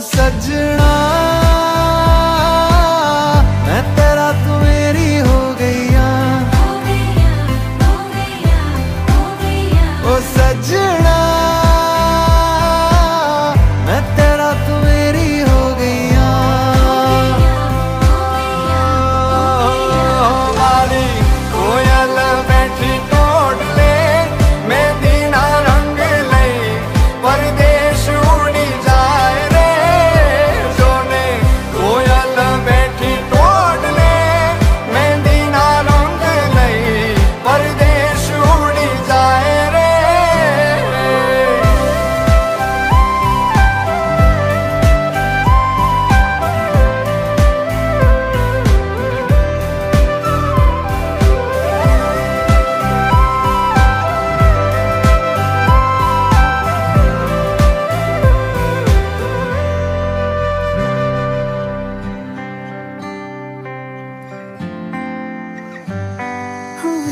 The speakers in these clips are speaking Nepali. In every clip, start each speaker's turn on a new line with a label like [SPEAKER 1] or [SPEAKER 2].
[SPEAKER 1] सजना मैं तेरा तू मेरी हो गईया ओ सजना मैं तेरा तू मेरी हो गईया
[SPEAKER 2] वाली कोयल बैठी टोट ले मेहंदी ना रंग ले परदेश उड़ी जाए रे सोने कोयल बैठी टोट ले मेहंदी ना रंग ले परदेश उड़ी जाए रे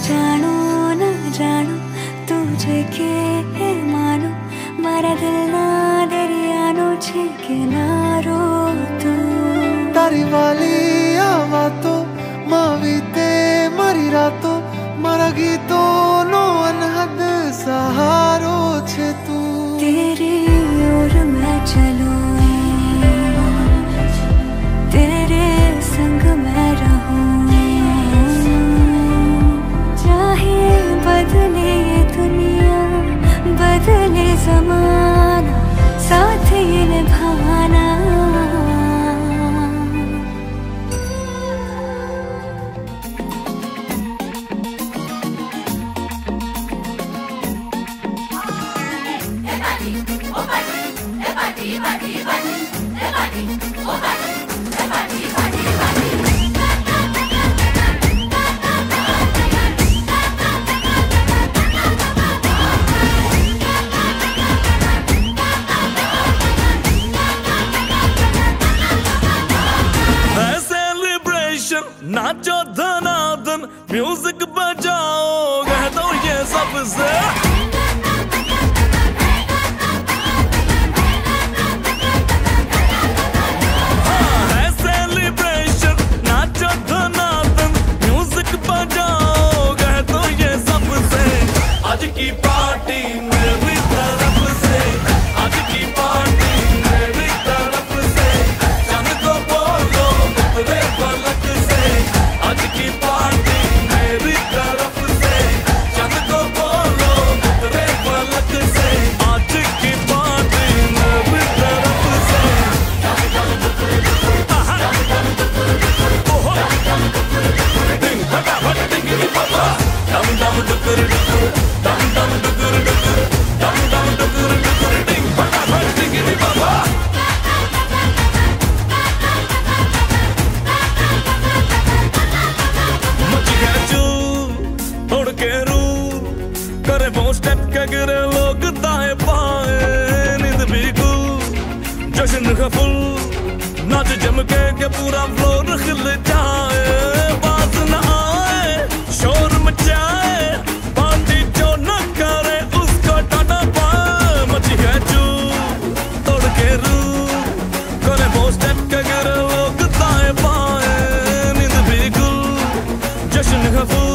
[SPEAKER 3] जानो न जानो तुझे के मानो मारा दिल ना दरियानो छे के नारो तू
[SPEAKER 1] तारी वाली आवा तो मावीते मरी रातो मारा गीतो नो अनहद सहारो छे तू
[SPEAKER 3] तेरी ओर मैं चलूं तेरे संग मैं रहूं चाहे बदले ये दुनिया बदले जमाना साथ ये निभाना
[SPEAKER 4] नाचो धनाधन म्यूजिक बजाओ कह दो ये सबसे है सेलिब्रेशन नाचो धनाधन म्यूजिक बजाओ कह दो ये सबसे आज की पार्टी मेरी तरफ से आज की पार्टी मेरी तरफ से चंद को बोलो उतरे पलक से आज की पार्टी मेरी तरफ से चंद को बोलो उतरे पलक से आज की पार्टी मेरी तरफ से डिंग फटाफट डिंगी पापा डम डम डुकुर डुकुर डम डम डुकुर डुकुर डम डम डुकुर डुकुर डिंग फटाफट डिंगी पापा उड़ के रू करे वो स्टेप के गिरे लोग दाएं बाएं नींद भी गुल जश्न का फुल नाच जम के पूरा फ्लोर खिल जाए बात न आए शोर मचाए बांधी जो न करे उसको टाटा पाए मची है जू तोड़ के रू करे वो स्टेप के गिरे लोग दाएं बाएं नींद भी गुल जश्न का फुल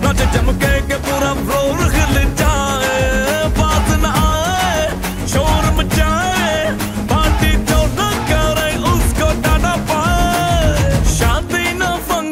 [SPEAKER 4] नाच चमके के पूरा फ्लोर खिल जाए बात न आए शोर मचाए पार्टी जो न करे उसको टाटा पाए शादी न function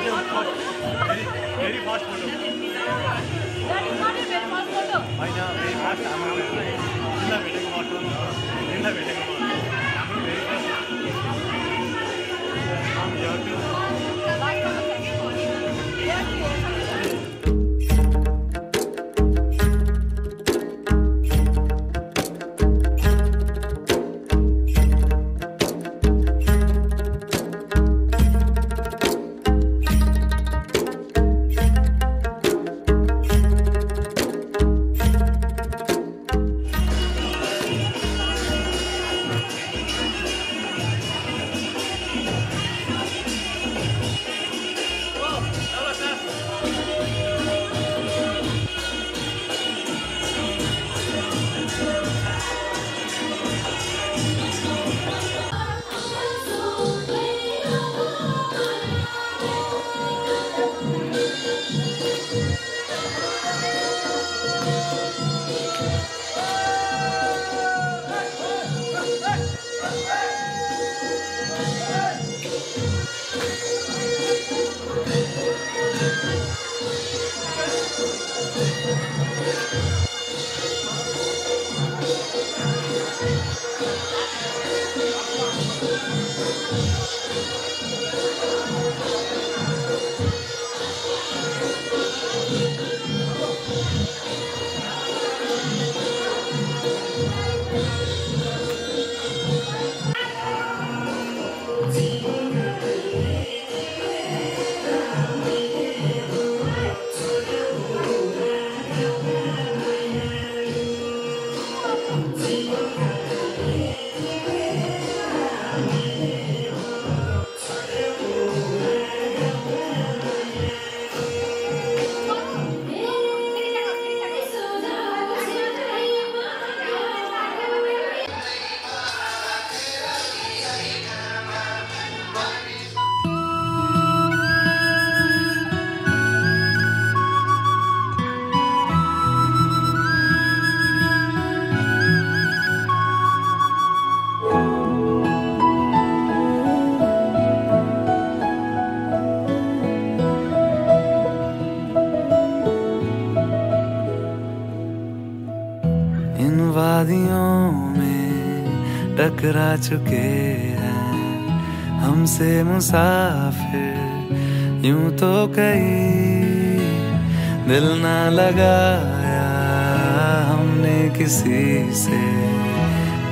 [SPEAKER 5] very fast photo.
[SPEAKER 6] That is not a very fast photo.
[SPEAKER 5] I know, very fast. I'm very
[SPEAKER 1] वादियों में टकरा चुके हैं हमसे मुसाफिर यूं तो कहीं दिल ना लगाया हमने किसी से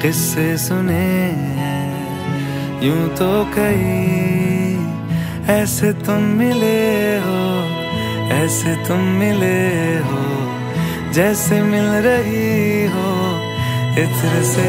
[SPEAKER 1] किस्से सुने हैं यूं तो कहीं ऐसे तुम मिले हो ऐसे तुम मिले हो जैसे मिल रही हो इत्र से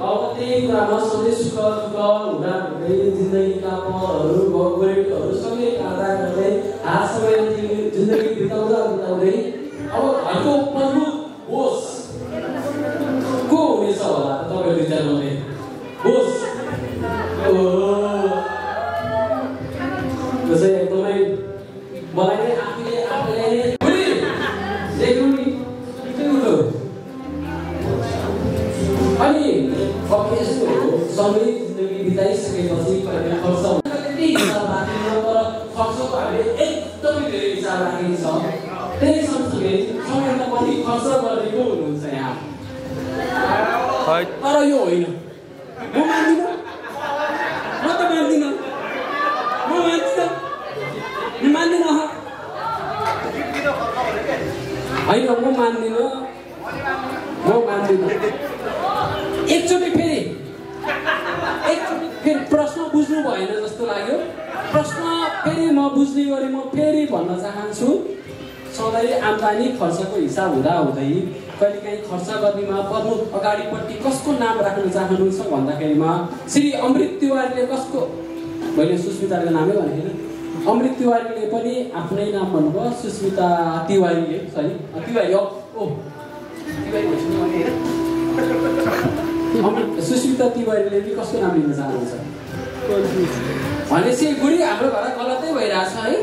[SPEAKER 7] अब त्यही कुरामा सधैँ सुख दुःख हुँदा हुँदै जिन्दगीका पलहरू गोरेटोहरू सँगै काँदा गर्दै हातसँग जिन्दगी बिताउँदै अब घरको प्रमुख बोस को हुनेछ होला तपाईँको विचारमा चाहिँ बोस त्यसै एकदमै मलाई नै आफूले अनि अब यस्तो हो सँगै जिन्दगी बिताइसकेपछि कहिले खर्च त्यही हिसाब राख्दैन तर खर्चको हामीले एकदमै धेरै हिसाब राखेको छ त्यही सँगसँगै समयमा पनि खर्च गरेको हुनुहुन्छ यहाँ तर यो होइन म मान्दिनँ म त मान्दिनँ होइन म मान्दिनँ एकचोटि फेरि प्रश्न बुझ्नु भएन जस्तो लाग्यो प्रश्न फेरि म बुझ्ने गरी म फेरि भन्न चाहन्छु सधैँ आम्दानी खर्चको हिसाब हुँदै कहिलेकाहीँ खर्च गर्नेमा प्रमुख अगाडिपट्टि कसको नाम राख्न चाहनुहुन्छ भन्दाखेरिमा श्री अमृत तिवारीले कसको मैले सुस्मिताको नामै भनेको थिएन अमृत तिवारीले पनि आफ्नै नाम भन्नुभयो सुस्मिता तिवारीले सरी तिवारी सुस्मिता तिवारीले पनि कसको नाम लिन चाहनुहुन्छ भनेपछि बुढी हाम्रो घर गलतै भइरहेछ है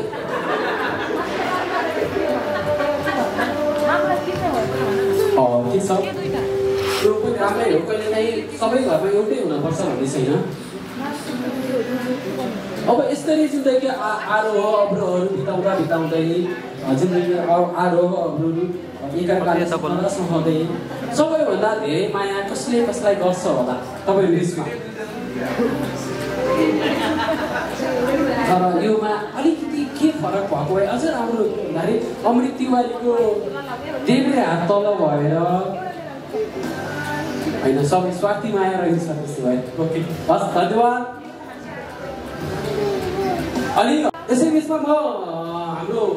[SPEAKER 7] ठिक छ त्यो पनि राम्रै हो कहिलेकाहीँ सबै घरमा एउटै हुनुपर्छ भन्ने छैन अब यसरी जिन्दगी आरोह अवरोहहरू बिताउँदै जिन्दगी आरोह अवरोहहरू एकाअर्काले सहँदै सबैभन्दा धेरै माया कसले कसलाई गर्छ होला तपाईँहरू बिचमा तर योमा अलिकति के फरक भएको भए अझ राम्रो भन्दाखेरि अमृत तिवारीको देब्रे हात तल भएर होइन सबै स्वार्थी माया रहेछ त्यसो भए ओके हस् धन्यवाद अनि यसै बिचमा म हाम्रो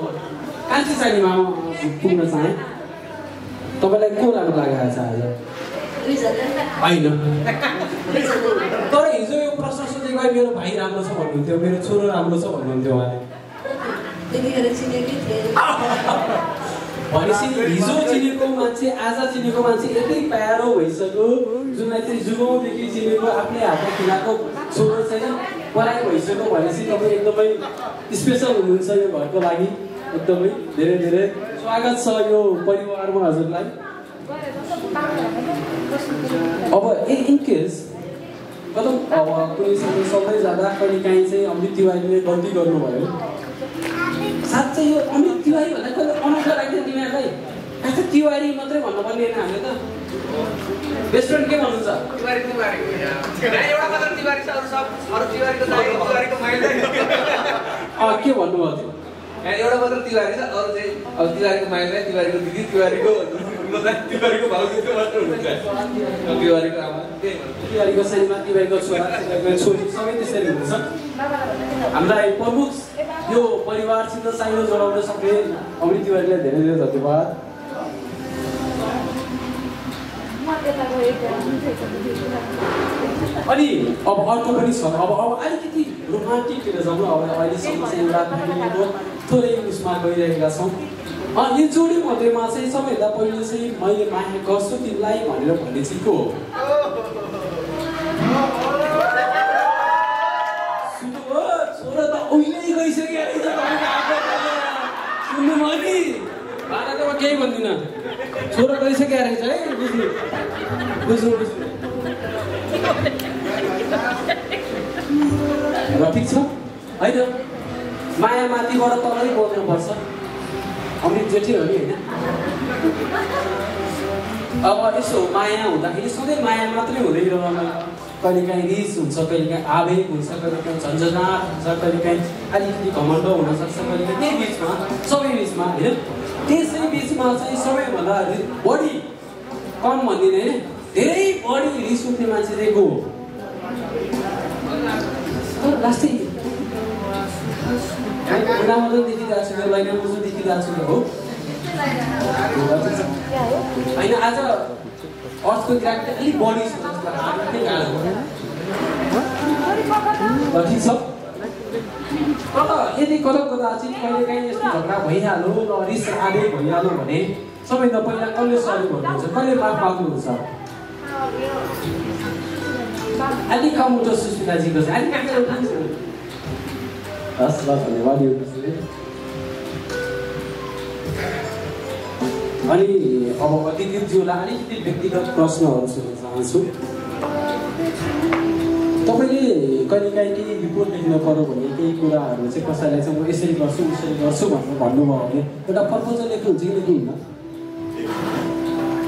[SPEAKER 7] कान्छी सानीमा पुग्न चाहेँ तपाईँलाई को राम्रो लागेको छ आज होइन तर हिजो यो प्रश्न सोधेको मेरो भाइ राम्रो छ भन्नुहुन्थ्यो मेरो छोरो राम्रो छ भन्नुहुन्थ्यो उहाँले भनेपछि हिजो चिनेको मान्छे आज चिनेको मान्छे यति प्यारो भइसक्यो जुनलाई चाहिँ जुगौँदेखि चिनेको आफ्नै हातमा खिलाएको छोरो छैन पराई भइसक्यो भनेपछि तपाईँ एकदमै स्पेसल हुनुहुन्छ यो घरको लागि एकदमै धेरै धेरै स्वागत छ यो परिवारमा हजुरलाई अब इनकेस कदम अब कुनै समय सबै जाँदा कहिले काहीँ चाहिँ अमृत तिवारीले गल्ती गर्नुभयो साँच्चै यो अमृत तिवारी भन्दा कहिले अनौठो लाग्थ्यो तिमीहरूलाई खास तिवारी मात्रै भन्नुपर्ने होइन हामीले त बेस्ट फ्रेन्ड के भन्नुहुन्छ के भन्नुभयो थियो
[SPEAKER 8] एउटा मात्र तिवारी छ अरू चाहिँ अब तिवारीको माइला तिवारीको दिदी तिवारीको भाउजू मात्र हुन्छ तिवारीको आमा
[SPEAKER 7] तिवारीको सानीमा तिवारीको छोरा छोरी सबै त्यसरी हुन्छ हामीलाई प्रमुख यो परिवारसित साइनो जोडाउन सक्ने अमृत तिवारीलाई धेरै धेरै धन्यवाद अनि अब अर्को पनि छ अब अलिकति रोमान्टिकतिर जाउँ अब अहिलेसम्म चाहिँ एउटा फ्यामिलीको थोरै उसमा गइरहेका छौँ यो जोडी मध्येमा चाहिँ सबैभन्दा पहिले चाहिँ मैले माया गर्छु तिमीलाई भनेर भन्ने चाहिँ को हो छोरा त उहिल्यै गइसक्यो सुन्नुभयो नि भाडा त म केही भन्दिनँ छोरा गइसक्यो रहेछ है बुझ्नु र ठिक छ होइन माया माथिबाट तलै बोल्नुपर्छ अमृत जेठी हो नि होइन अब यसो माया हुँदाखेरि सधैँ माया मात्रै हुँदैन कहिलेकाहीँ रिस हुन्छ कहिलेकाहीँ आवेग हुन्छ कहिलेकाहीँ झन्झनाट हुन्छ कहिलेकाहीँ अलिकति घमण्ड हुनसक्छ कहिलेकाहीँ त्यही बिचमा सबै बिचमा होइन त्यसै बिचमा चाहिँ सबैभन्दा बढी कम भन्दिनँ होइन धेरै बढी रिस उठ्ने मान्छे चाहिँ को हो लास्टै मात्रै देखिरहेको छु यो लाइन मात्रै देखिरहेको छु हो होइन आज अर्थको ग्राफ अलिक बढी छ ठिक छ तर यदि कता चाहिँ कहिलेकाहीँ यस्तो झगडा भइहाल्यो र रिस आदेश भइहाल्यो भने सबैभन्दा पहिला कसले सरी भन्नुहुन्छ, कसले माफ माग्नुहुन्छ? अलिक कम उठ्छ सुस्मिताजीको चाहिँ, अलिक हस् ल धन्यवाद। अनि अब अतिथिज्यूलाई अलिकति व्यक्तिगत प्रश्नहरू सोध्न चाहन्छु। तपाईँले कहिलेकाहीँ केही रिपोर्ट लेख्नु पऱ्यो भने केही कुराहरू चाहिँ कसैलाई चाहिँ म यसरी गर्छु उसरी गर्छु भनेर भन्नुभयो भने एउटा प्रपोजल लेख्नुहुन्छ कि लेख्नुहुन्न?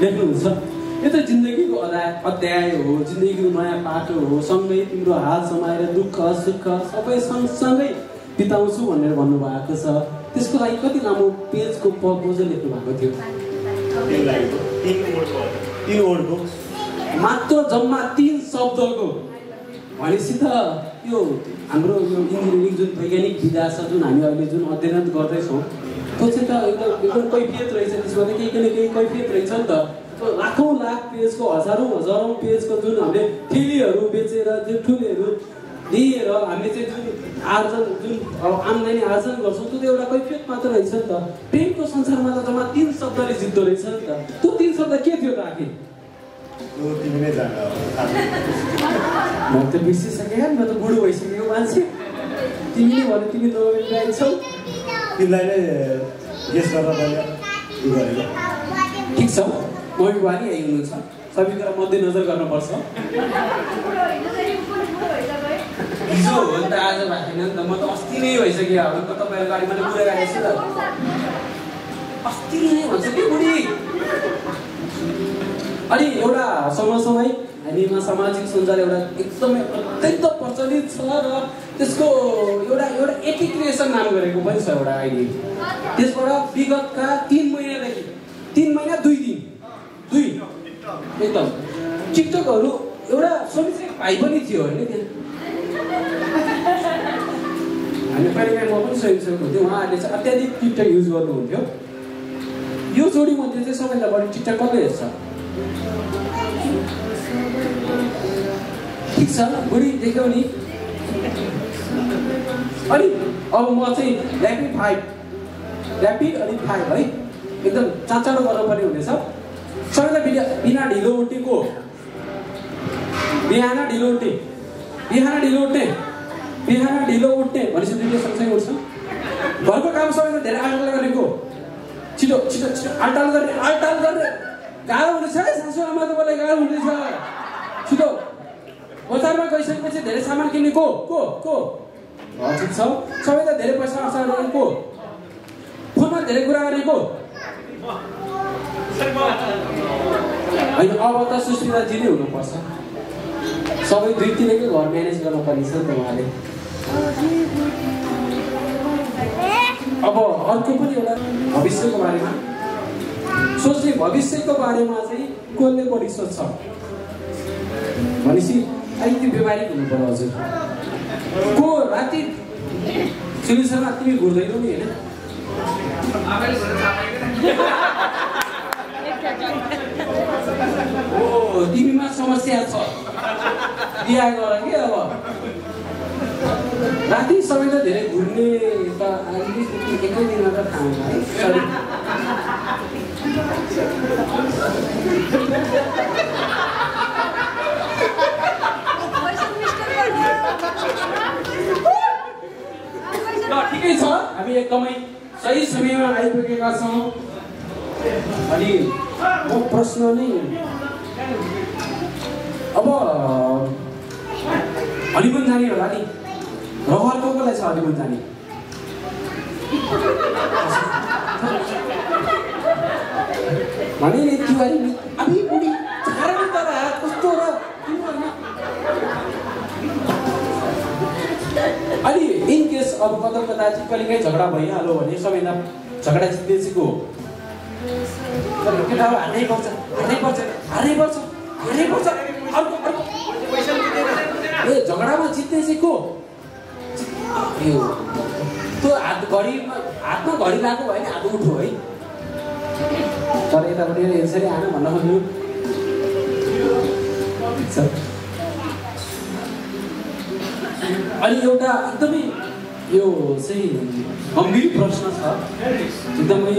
[SPEAKER 7] लेख्नुहुन्छ। यो त जिन्दगीको अध्याय हो, जिन्दगीको नयाँ पाटो हो, सँगै तिम्रो हात समाएर दुःख सुख सबै सँगसँगै बिताउँछु भनेर भन्नुभएको छ। त्यसको लागि कति लामो पेजको प्रपोजल लेख्नु भएको थियो?
[SPEAKER 5] 3 वर्डको
[SPEAKER 7] मात्र जम्मा 3 शब्दको। भनेपछि त यो हाम्रो यो इन्जिनियरिङ जुन वैज्ञानिक विधा छ, जुन हामी अहिले जुन अध्ययन गर्दैछौँ त्यो चाहिँ त एकदम कैफियत रहेछ। त्यसमा त केही न केही कैफियत रहेछ नि त। लाखौँ लाख पेजको हजारौँ पेजको जुन हामीले ठेलीहरू बेचेर त्यो ठुलेहरू लिएर हामीले चाहिँ जुन आर्जन जुन आम्दानी आर्जन गर्छौँ त्यो त एउटा कैफियत मात्र रहेछ नि त। प्रेमको संसारमा त जम्मा 3 शब्दले जित्दो रहेछ नि त। त्यो 3 शब्द के थियो त आखिर?
[SPEAKER 5] तिमी नै जान।
[SPEAKER 7] म त बिर्सिसकेँ, म त बुढो भइसकेको मान्छे। तिमीले भने तिमी नछौ,
[SPEAKER 5] तिमीलाई नै गेस गर्न पर्यो।
[SPEAKER 7] ठिक छ, मम्मी बुवा नि यही हुनुहुन्छ, सबै कुरा मध्यनजर गर्नुपर्छ। हिजो हो नि त, आज भएको छैन नि त। म त अस्ति नै भइसक्यो। अब तपाईँहरूको गाडी मैले कुरा गरेको छु त, अस्ति नै भन्छ कि बुढी। अनि एउटा समय हामीमा सामाजिक सञ्जाल एउटा एकदमै अत्यन्त प्रचलित छ र त्यसको एउटा एटिक्रिएसन नाम गरेको पनि छ एउटा अहिले। त्यसबाट विगतका 3 महिनादेखि 3 महिना 2 दिन एकदम टिकटकहरू एउटा स्वयंसेवक भाइ पनि थियो होइन त्यहाँ। हामी कहिलेकाहीँ म पनि स्वयंसेवक हुन्थ्यो, उहाँहरूले चाहिँ अत्याधिक टिकटक युज गर्नुहुन्थ्यो। यो जोडी मध्ये चाहिँ सबैभन्दा बढी टिकटक कसले हेर्छ? ठिक छ, बुढी देख्यौ नि। अनि अब म चाहिँ ऱ्यापिड अनि 5 है एकदम चाँचाडो गर्नुपर्ने हुनेछ। सबैलाई बिना ढिलो उठेको, बिहान ढिलो उठ्ने भनेपछि दुईले सँगसँगै उठ्छ। घरको काम सबैभन्दा धेरै आलटाल गरेको, छिटो आलटाल गर्ने गाह्रो हुनेछ है। सासु आमा तपाईँलाई गाह्रो हुनेछ। छिटो बजारमा गइसकेपछि धेरै सामान किन्ने को ठिक छ। सबैलाई धेरै पैसा खर्च गरेको, फोनमा धेरै कुरा गरेको होइन। अब त सुस्मिताजी नै हुनुपर्छ। सबै दुईतिरकै घर म्यानेज गर्न पर्ने छ नि त उहाँले। अब अर्को पनि एउटा भविष्यको बारेमा सोच्ने, भविष्यको बारेमा चाहिँ कसले बढी सोच्छ भनेपछि अलिकति व्यवहारिक हुनु पर्यो हजुर। को राति सुनिसमा तिमी घुर्दैनौ नि होइन? ओ तिमीमा समस्या छ, बिहा गर कि। अब राति सबैलाई धेरै घुर्ने त अलिकति एकै दिनमा त थाहा हुन्छ है। सरी ल ठिकै छ, हामी एकदमै सही समयमा आइपुगेका छौँ। अनि म प्रश्न नै अब हनिमुन जाने होला नि, रहर कसलाई छ हनिमुन जाने? भने नि तिवारी अब बुढी कारण त कस्तो र अनि इन केस अब कता चाहिँ कहिलेकाहीँ झगडा भइहाल्यो भने सबैभन्दा झगडा जित्ने चाहिँ को हो? केटा हार्नै पर्छ ए झगडामा जित्ने चाहिँ को? त्यो हातमा घडी लगाएको भयो नि हात उठो है। तर यतापट्टि यसरी आएन भन्न खोज्नु। अनि एउटा एकदमै यो चाहिँ गम्भीर प्रश्न छ एकदमै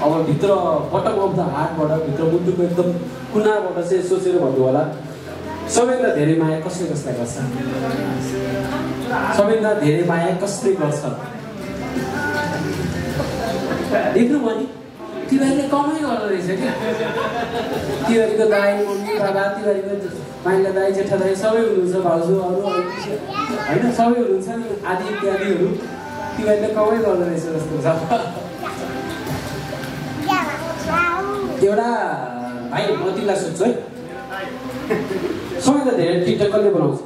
[SPEAKER 7] अब भित्र बटम अफ द हार्टबाट भित्र मुटुको एकदम कुनाबाट चाहिँ सोचेर भन्नु होला सबैभन्दा धेरै माया कसले कसलाई गर्छ सबैभन्दा धेरै माया कसले गर्छ देख्नु भयो नि तिवारीले कमाइ गर्दो रहेछ क्या तिवारीको दाई मम्मी बाबा तिवारीको माइला दाई जेठा दाई सबै हुनुहुन्छ भाउजू अरू होइन सबै हुनुहुन्छ नि आदि इत्यादिहरू तिवारीले कमाइ गर्दो रहेछ जस्तो छ एउटा भाइ म तिमीलाई सोध्छु है सबैभन्दा धेरै टिकटक कसले बनाउँछ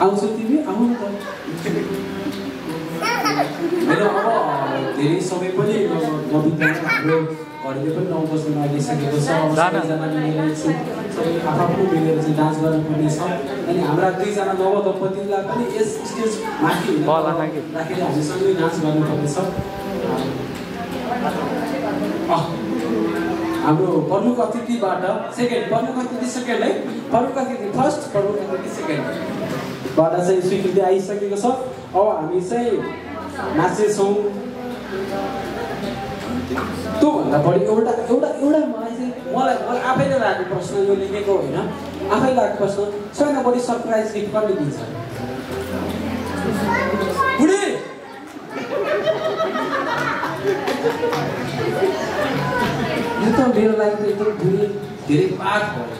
[SPEAKER 7] आउँछु तिमी आउनु त मेरो अब धेरै समय पनि नबित्दैन हाम्रो घरले पनि 9 बज्न लागिसकेको छ सबैजना मिलेर सबै आफ्नो मिलेर चाहिँ डान्स गर्नुपर्ने छ अनि हाम्रा दुईजना नव दम्पतिलाई पनि यस स्टेज माथि राखेर हामी सँगै डान्स गर्नुपर्ने छ हाम्रो प्रमुख अतिथिबाट सेकेन्ड प्रमुख अतिथि सेकेन्ड है प्रमुख अतिथि फर्स्ट प्रमुख अतिथि सेकेन्डबाट चाहिँ स्वीकृति आइसकेको छ अब हामी चाहिँ नाच्नेछौँ त्योभन्दा बढी एउटा मलाई चाहिँ मलाई आफैले लागेको प्रश्न यो लेखेको होइन आफै लागेको प्रश्न सबैभन्दा बढी सरप्राइज गिफ्ट कसले दिन्छ बुढी यो त मेरो लागि त एकदम धेरै पाठ भयो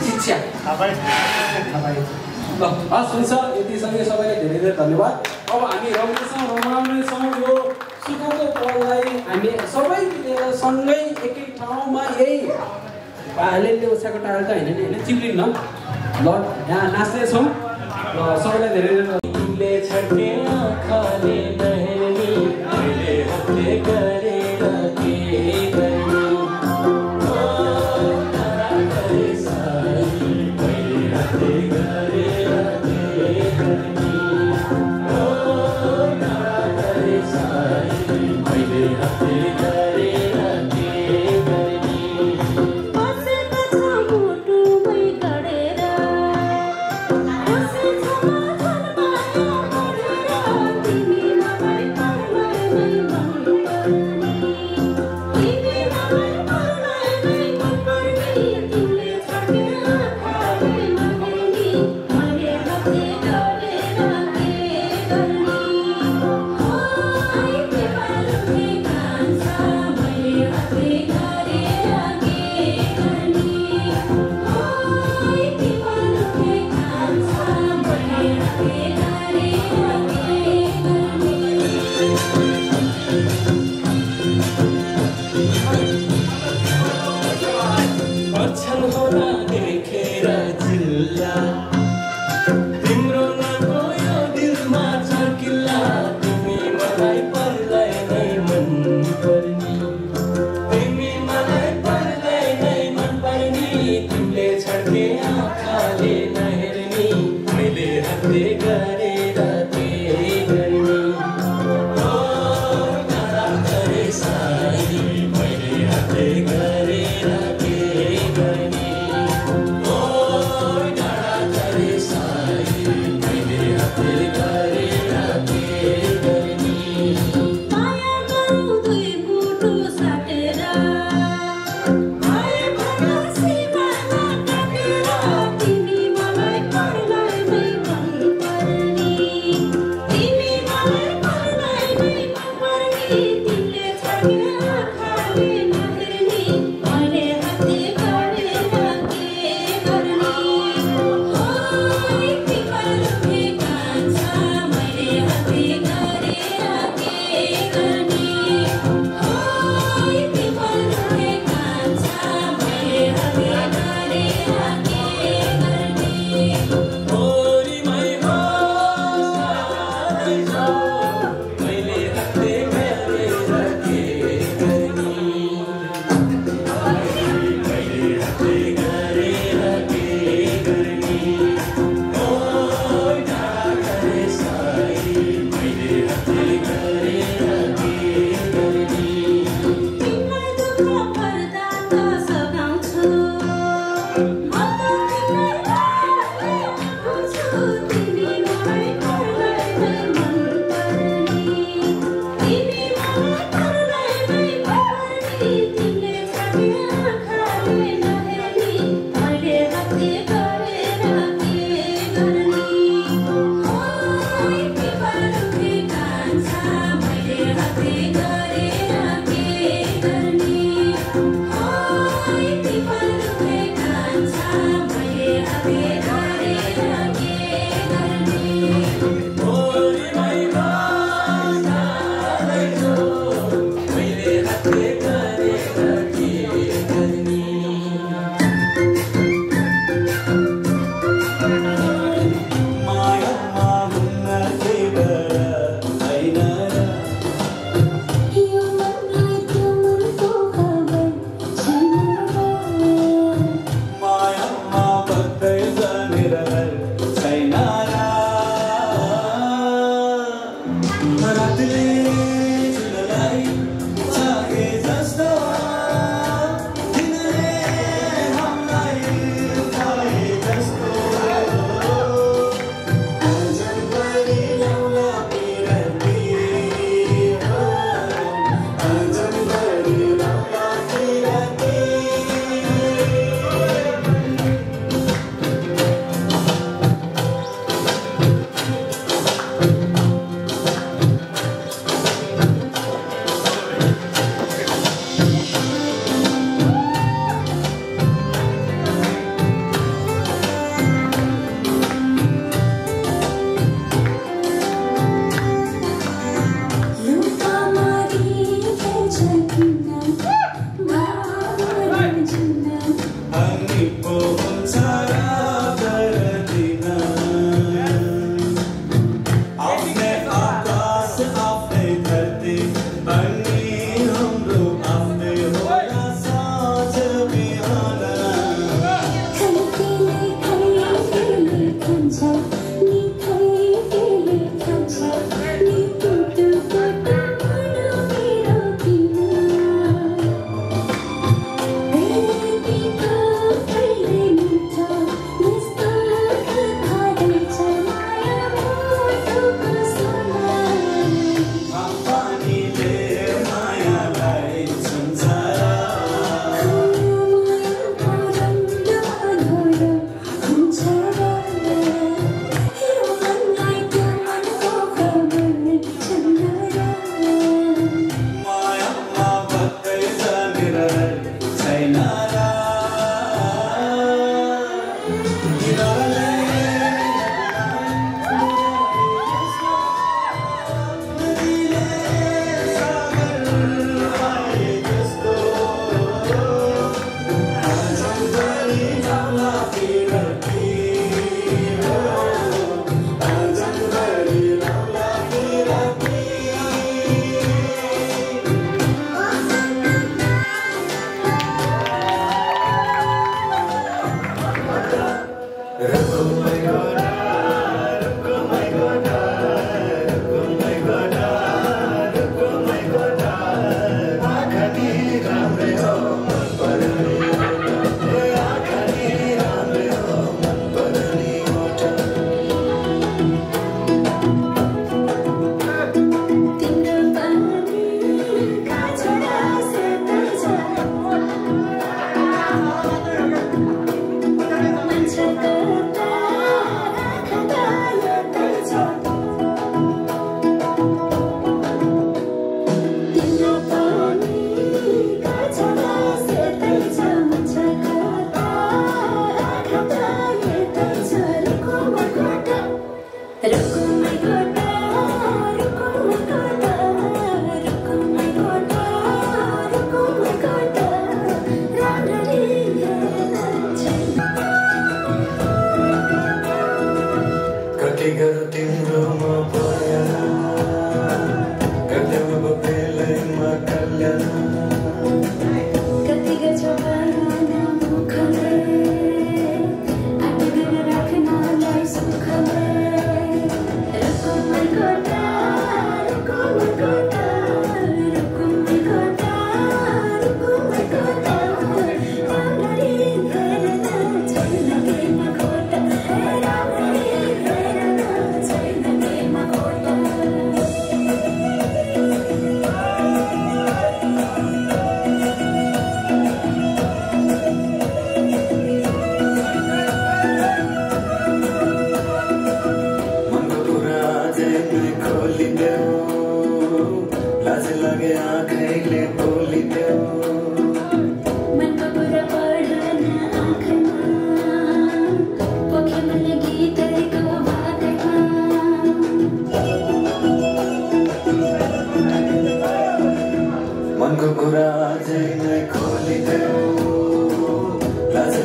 [SPEAKER 7] शिक्षा ल हस् हुन्छ यतिसँगै सबैलाई धेरै धेरै धन्यवाद अब हामी रमाउनेछौँ यो सुखको पललाई हामी सबै मिलेर सँगै एकै ठाउँमा यही हालेले ओछ्याएको टाढा त होइन नि होइन चिप्लिन्न ल यहाँ नाच्नेछौँ र सबैलाई धेरै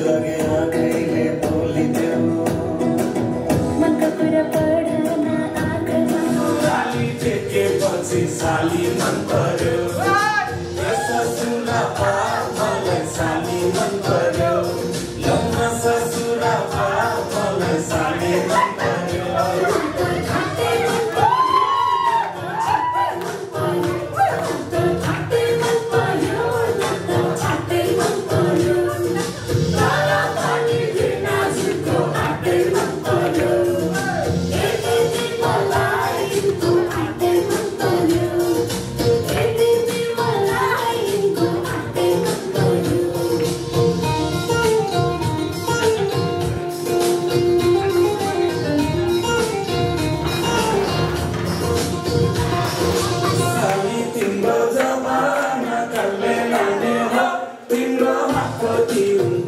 [SPEAKER 1] लगे आँखैले बोलिदेऊ
[SPEAKER 3] मनका कुरा पढ्न आँखामा
[SPEAKER 1] साली टेकेपछि साली मन पर्यो ससुरा पा मलाई साली मन पर्यो लग्न ससुरा पा मलाई साली मन पर्यो तिम्रो हातको